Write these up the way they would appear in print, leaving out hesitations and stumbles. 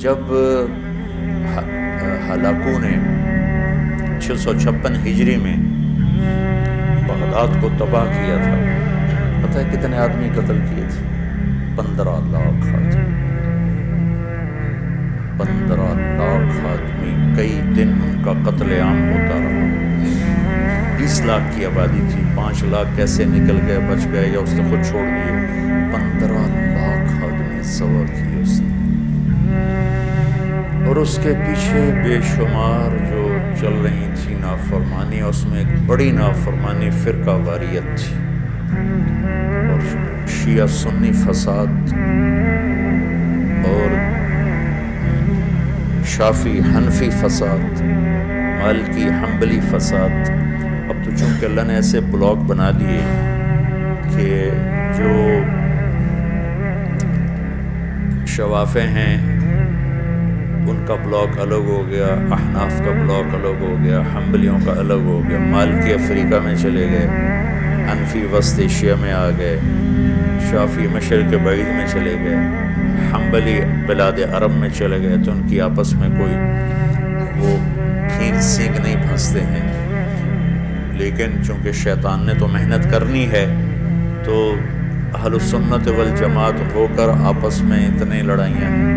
جب ہلاکو نے 656 ہجری میں بغداد کو تباہ کیا تھا، پتہ ہے کتنے آدمی قتل کیے تھے؟ 15 لاکھ آدمی، 15 لاکھ آدمی، کئی دن ان کا قتل عام ہوتا رہا۔ 20 لاکھ کی آبادی تھی، 5 لاکھ کیسے نکل گئے، بچ گئے یا اس نے خود چھوڑ دیے؟ 15 لاکھ آدمی ذبح کیے اس نے۔ اور اس کے پیچھے بے شمار جو چل رہی تھی نافرمانی، اس میں ایک بڑی نافرمانی فرقہ واریت تھی، اور شیعہ سنی فساد اور شافی حنفی فساد، مالکی حنبلی فساد۔ اب تو چونکہ اللہ نے ایسے بلاک بنا دیے کہ جو شوافے ہیں ان کا بلاک الگ ہو گیا، احناف کا بلاک الگ ہو گیا، حنبلیوں کا الگ ہو گیا، مالکی افریقہ میں چلے گئے، حنفی وسط ایشیا میں آ گئے، شافی مشرق بعید میں چلے گئے، حنبلی بلاد عرب میں چلے گئے، تو ان کی آپس میں کوئی وہ پھینگ سینگ نہیں پھنستے ہیں۔ لیکن چونکہ شیطان نے تو محنت کرنی ہے، تو اہل السنت والجماعت ہو کر آپس میں اتنے لڑائیاں ہیں،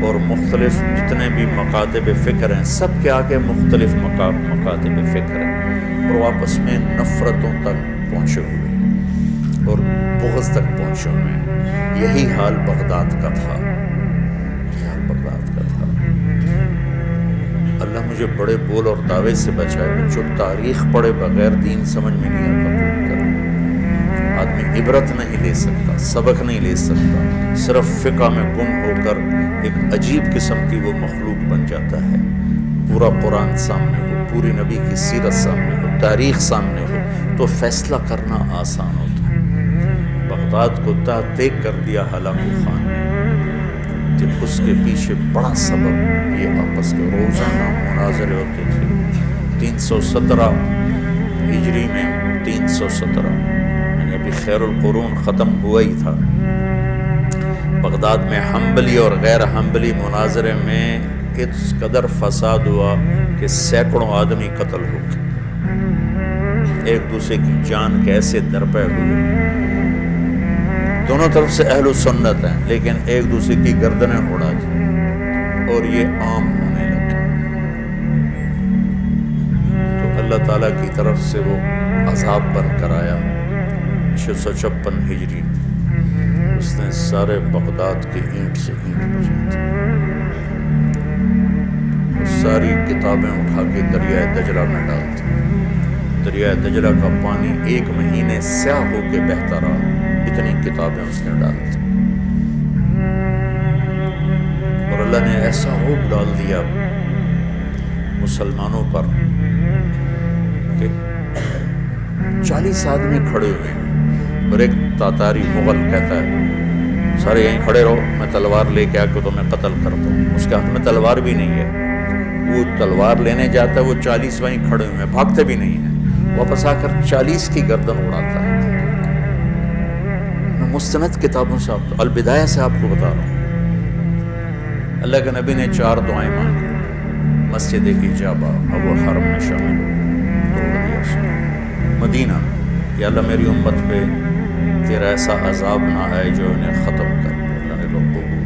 اور مختلف جتنے بھی مکاتب فکر ہیں سب کے آگے مختلف مکاتب فکر ہیں، اور وہ آپس میں نفرتوں تک پہنچے ہوئے ہیں اور بغض تک پہنچے ہوئے ہیں۔ یہی حال بغداد کا تھا، یہی حال بغداد کا تھا۔ اللہ مجھے بڑے بول اور دعوے سے بچائے، جو تاریخ پڑھے بغیر دین سمجھ میں نہیں آتا پوری طرح۔ آدمی عبرت نہیں لے سکتا، سبق نہیں لے سکتا، صرف فقہ میں گم ہو کر ایک عجیب قسم کی وہ مخلوق بن جاتا ہے۔ پورا قرآن سامنے ہو، پوری نبی کی سیرت سامنے ہو، تاریخ سامنے ہو، تو فیصلہ کرنا آسان ہوتا ہے۔ بغداد کو تحت کر دیا ہلاکو خان نے، کہ اس کے پیچھے بڑا سبب یہ آپس کے روزانہ مناظرے ہوتے تھے۔ 317 ہجری میں 317 یعنی ابھی خیر القرون ختم ہوا ہی تھا، بغداد میں حنبلی اور غیر حنبلی مناظرے میں اس قدر فساد ہوا کہ سینکڑوں آدمی قتل ہو گئے، ایک دوسرے کی جان کے ایسے درپے ہوئے۔ دونوں طرف سے اہل سنت ہیں، لیکن ایک دوسرے کی گردنیں اڑا دی، اور یہ عام ہونے لگا۔ تو اللہ تعالیٰ کی طرف سے وہ عذاب بن کر آیا 656 ہجری، اس نے سارے بغداد کے اینٹ سے اینٹ بجا دی، اور ساری کتابیں اٹھا کے دریائے دجلہ میں ڈال دی۔ دریائے دجلہ کا پانی 1 مہینے سیاہ ہو کے بہتا رہا، اتنی کتابیں اس نے ڈال دی۔ اور اللہ نے ایسا روب ڈال دیا مسلمانوں پر کہ 40 آدمی کھڑے ہوئے، اور ایک تاتاری مغل کہتا ہے سارے یہیں کھڑے رہو، میں تلوار لے کے آ کے تمہیں قتل کرتا ہوں۔ اس کے ہاتھ میں تلوار بھی نہیں ہے، وہ تلوار لینے جاتا ہے، وہ 40 وہیں کھڑے ہوئے ہیں، بھاگتے بھی نہیں ہیں، واپس آ کر 40 کی گردن اڑاتا ہے۔ میں مستند کتابوں سے آپ کو البدایہ سے آپ کو بتا رہا ہوں، اللہ کے نبی نے 4 دعائیں مانگی، مسجد اجابہ، اب وہ حرم میں شامل ہو، توڑ دیا اس نے۔ مدینہ، یا اللہ میری امت پہ تیرا ایسا عذاب نہ آئے جو انہیں ختم کر دے، اللہ نے لوگ قبول۔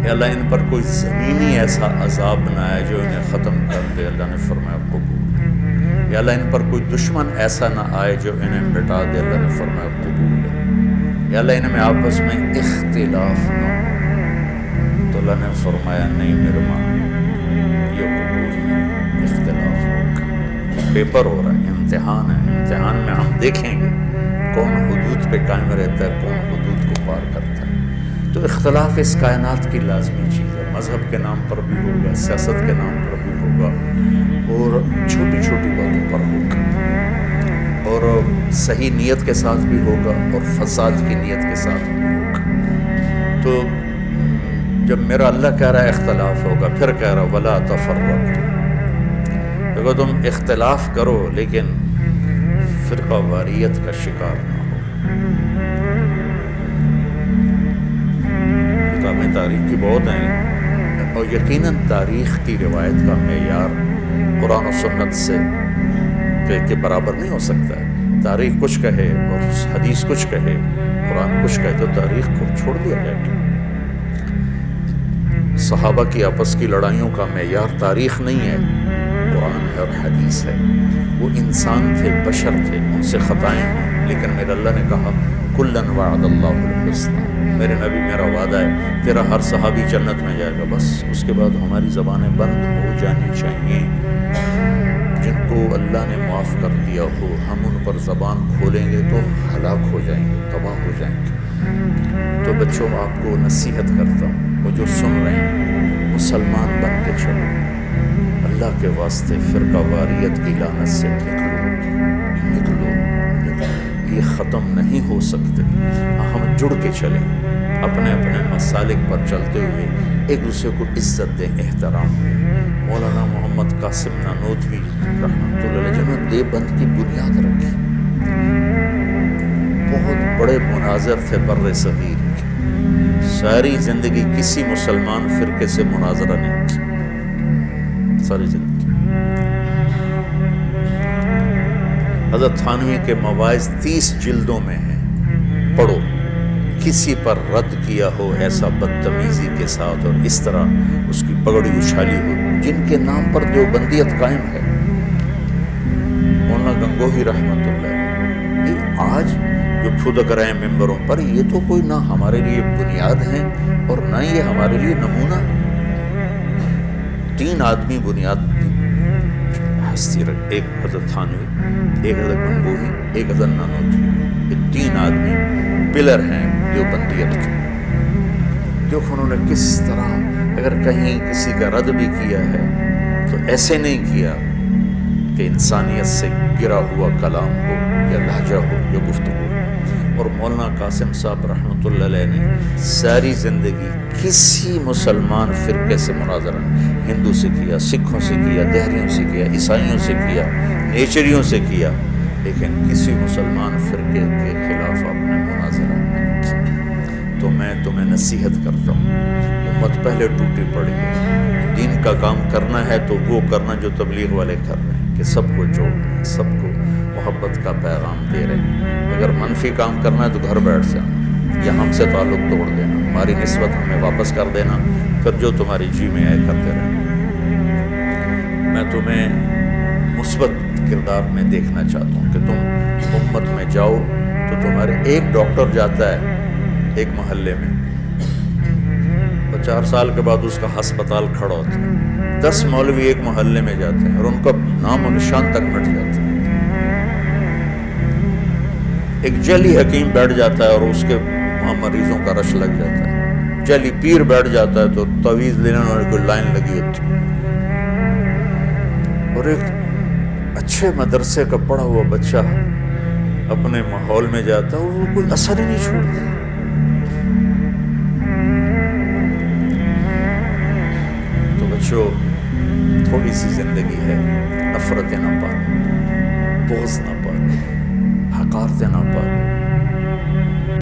یا اللہ ان پر کوئی زمینی ایسا عذاب نہ آئے جو انہیں ختم کر دے، اللہ نے فرمایا قبول۔ یا اللہ ان پر کوئی دشمن ایسا نہ آئے جو انہیں مٹا دے، اللہ نے فرمایا قبول۔ یا اللہ ان میں آپس میں اختلاف نہ ہو، تو اللہ نے فرمایا نہیں میرے ماں، یہ قبول نہیں، اختلاف ہوگا۔ پیپر ہو رہا ہے، امتحان ہے، امتحان میں ہم دیکھیں گے کون حدود پہ قائم رہتا ہے، کون حدود کو پار کرتا ہے۔ تو اختلاف اس کائنات کی لازمی چیز ہے، مذہب کے نام پر بھی ہوگا، سیاست کے نام پر بھی ہوگا، اور چھوٹی چھوٹی باتوں پر ہوگا، اور صحیح نیت کے ساتھ بھی ہوگا، اور فساد کی نیت کے ساتھ بھی ہوگا۔ تو جب میرا اللہ کہہ رہا ہے اختلاف ہوگا، پھر کہہ رہا ولا تفرقوا، دیکھو تم اختلاف کرو لیکن فرقہ واریت کا شکار نہ ہو۔ کتابیں تاریخ کی بہت ہیں، اور یقیناً تاریخ کی روایت کا معیار قرآن و سنت سے کے برابر نہیں ہو سکتا ہے۔ تاریخ کچھ کہے اور حدیث کچھ کہے، قرآن کچھ کہے تو تاریخ کو چھوڑ دیا جائے گا۔ صحابہ کی آپس کی لڑائیوں کا معیار تاریخ نہیں ہے، قرآن ہے اور حدیث ہے۔ وہ انسان تھے، بشر تھے، ان سے خطائیں ہیں، لیکن میرے اللہ نے کہا کُلًّا وعد اللہ الحسنى، میرے نبی میرا وعدہ ہے تیرا ہر صحابی جنت میں جائے گا۔ بس اس کے بعد ہماری زبانیں بند ہو جانی چاہیے۔ جن کو اللہ نے معاف کر دیا ہو، ہم ان پر زبان کھولیں گے تو ہلاک ہو جائیں گے، تباہ ہو جائیں گے۔ تو بچوں آپ کو نصیحت کرتا ہوں، وہ جو سن رہے ہیں مسلمان بن کے چلو، اللہ کے واسطے فرقہ واریت کی لعنت سے نکلو، یہ ختم نہیں ہو سکتے۔ ہم جڑ کے چلیں، اپنے اپنے مسالک پر چلتے ہوئے ایک دوسرے کو عزت دیں، احترام دیں۔ مولانا محمد قاسم نانوتوی رحمۃ اللہ علیہ جنہوں نے دیوبند کی بنیاد رکھی، بہت بڑے مناظر تھے بر صغیر کے، ساری زندگی کسی مسلمان فرقے سے مناظرہ نہیں کی، ساری زندگی۔ حضرت تھانوی کے مواعظ 30 جلدوں میں ہیں، پڑھو۔ کسی پر رد کیا ہو ایسا بدتمیزی کے ساتھ اور اس طرح اس کی پگڑی اچھالی ہو، جن کے نام پر دیوبندیت قائم ہے، مولانا گنگوہی رحمۃ اللہ علیہ، یہ آج جو پھدک رہے ہیں ممبروں پر، یہ تو کوئی نہ ہمارے لیے بنیاد ہیں اور نہ یہ ہمارے لیے نمونہ۔ 3 آدمی بنیاد ہستی رکھ، ایک حضرت تھانوی، ایک حضرت گنگوہی، ایک حضرت نانوتوی، یہ 3 آدمی پلر ہیں دیوبندیت کے۔ دیکھو انہوں نے کس طرح، اگر کہیں کسی کا رد بھی کیا ہے تو ایسے نہیں کیا کہ انسانیت سے گرا ہوا کلام ہو یا لہجہ ہو یا گفتگو ہو۔ اور مولانا قاسم صاحب رحمۃ اللہ علیہ نے ساری زندگی کسی مسلمان فرقے سے مناظرہ نہیں، ہندو سے کیا، سکھوں سے کیا، دہریوں سے کیا، عیسائیوں سے کیا، نیچریوں سے کیا، لیکن کسی مسلمان فرقے کے خلاف آپ نے مناظرہ نہیں کیا۔ تو میں تمہیں نصیحت کرتا ہوں، امت پہلے ٹوٹی پڑی ہے، دین کا کام کرنا ہے تو وہ کرنا جو تبلیغ والے کر رہے ہیں، کہ سب کو جوڑنا، سب کو محبت کا پیغام دے رہے ہیں۔ اگر منفی کام کرنا ہے تو گھر بیٹھ جانا یا ہم سے تعلق توڑ دینا، ہماری نسبت ہمیں واپس کر دینا، پھر جو تمہاری جی میں آئے کرتے رہنا۔ میں تمہیں مثبت کردار میں دیکھنا چاہتا ہوں کہ تم امت میں جاؤ تو تمہارے ایک ڈاکٹر جاتا ہے ایک محلے میں، 4 سال کے بعد اس کا ہسپتال کھڑا ہوتا ہے، 10 مولوی ایک محلے میں جاتے ہیں اور ان کا نام و نشان تک مٹ جاتا ہے۔ ایک جعلی حکیم بیٹھ جاتا ہے اور اس کے وہاں مریضوں کا رش لگ جاتا ہے، جعلی پیر بیٹھ جاتا ہے تو تعویذ لینے والے کوئی لائن لگی ہوتی ہے، اور ایک اچھے مدرسے کا پڑھا ہوا بچہ اپنے ماحول میں جاتا ہے اور وہ کوئی اثر ہی نہیں چھوڑتا۔ تو بچوں، تھوڑی سی زندگی ہے، نفرتیں نہ پالو، بغض نہ پالو، حقارتیں نہ پالو،